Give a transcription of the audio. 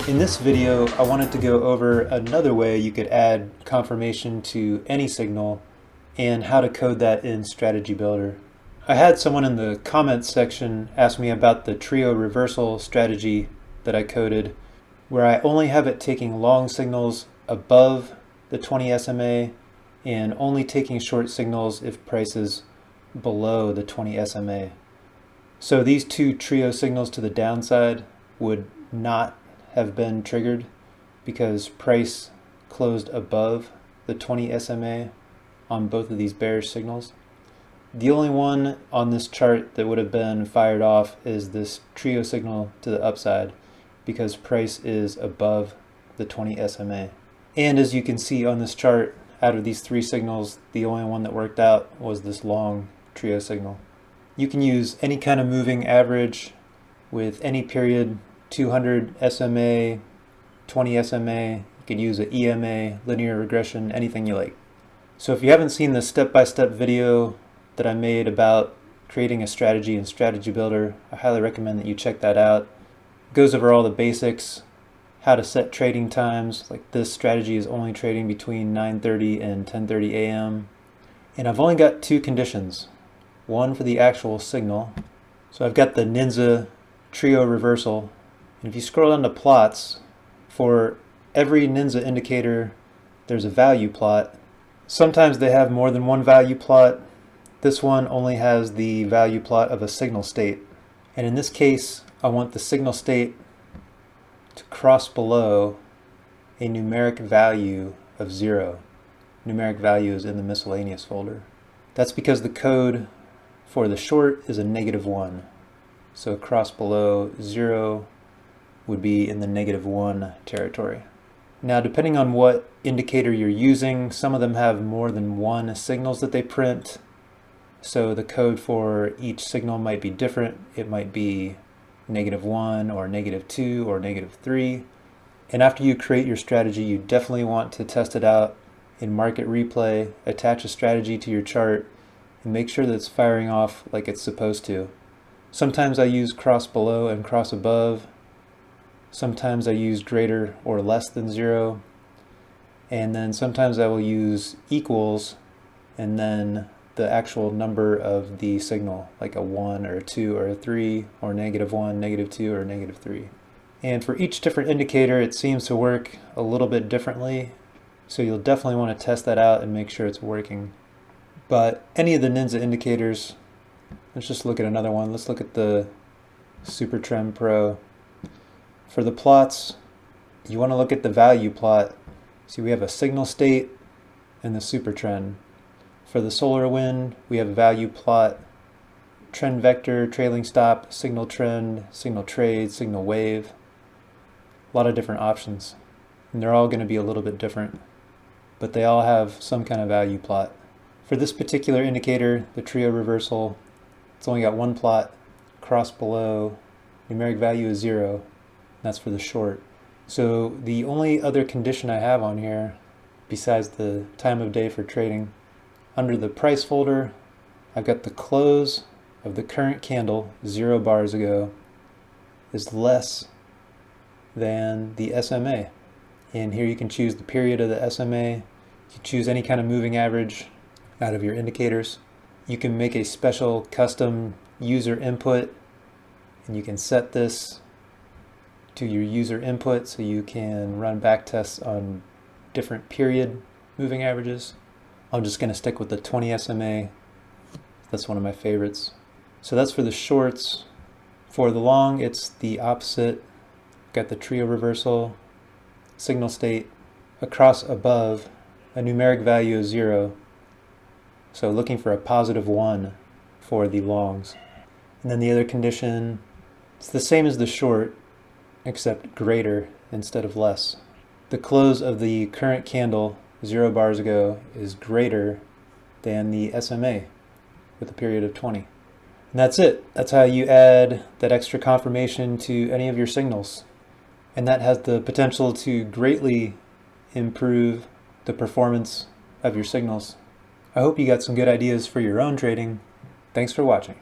In this video, I wanted to go over another way you could add confirmation to any signal and how to code that in Strategy Builder. I had someone in the comments section ask me about the trio reversal strategy that I coded, where I only have it taking long signals above the 20 SMA and only taking short signals if price is below the 20 SMA. So these two trio signals to the downside would not have been triggered because price closed above the 20 SMA on both of these bearish signals. The only one on this chart that would have been fired off is this trio signal to the upside because price is above the 20 SMA. And as you can see on this chart, out of these three signals, the only one that worked out was this long trio signal. You can use any kind of moving average with any period, 200 SMA, 20 SMA. You could use an EMA, linear regression, anything you like. So if you haven't seen the step-by-step video that I made about creating a strategy in Strategy Builder, I highly recommend that you check that out. It goes over all the basics, how to set trading times. Like this strategy is only trading between 9:30 and 10:30 a.m. And I've only got two conditions. One for the actual signal. So I've got the NINZA trio reversal. And if you scroll down to plots, for every NINZA indicator, there's a value plot. Sometimes they have more than one value plot. This one only has the value plot of a signal state. And in this case, I want the signal state to cross below a numeric value of 0. Numeric value is in the miscellaneous folder. That's because the code for the short is a -1. So cross below 0 would be in the -1 territory. Now, depending on what indicator you're using, some of them have more than one signals that they print. So the code for each signal might be different. It might be -1 or -2 or -3. And after you create your strategy, you definitely want to test it out in Market Replay, attach a strategy to your chart, and make sure that it's firing off like it's supposed to. Sometimes I use cross below and cross above. Sometimes I use greater or less than 0. And then sometimes I will use equals and then the actual number of the signal, like a 1 or a 2 or a 3 or -1, -2 or -3. And for each different indicator, it seems to work a little bit differently. So you'll definitely want to test that out and make sure it's working. But any of the NINZA indicators, let's just look at another one. Let's look at the Super Trend Pro. For the plots, you want to look at the value plot. See, we have a signal state and the super trend. For the solar wind, we have a value plot, trend vector, trailing stop, signal trend, signal trade, signal wave. A lot of different options. And they're all going to be a little bit different, but they all have some kind of value plot. For this particular indicator, the trio reversal, it's only got one plot, cross below, numeric value is 0. That's for the short. So the only other condition I have on here, besides the time of day for trading, under the price folder, I've got the close of the current candle 0 bars ago is less than the SMA. And here you can choose the period of the SMA. You can choose any kind of moving average out of your indicators. You can make a special custom user input, and you can set this to your user input so you can run back tests on different period moving averages. I'm just going to stick with the 20 SMA. That's one of my favorites. So that's for the shorts. For the long, it's the opposite. Got the trio reversal, signal state, across above, a numeric value of 0. So looking for a +1 for the longs. And then the other condition, it's the same as the short, except greater instead of less. The close of the current candle 0 bars ago is greater than the SMA with a period of 20. And that's it. That's how you add that extra confirmation to any of your signals. And that has the potential to greatly improve the performance of your signals. I hope you got some good ideas for your own trading. Thanks for watching.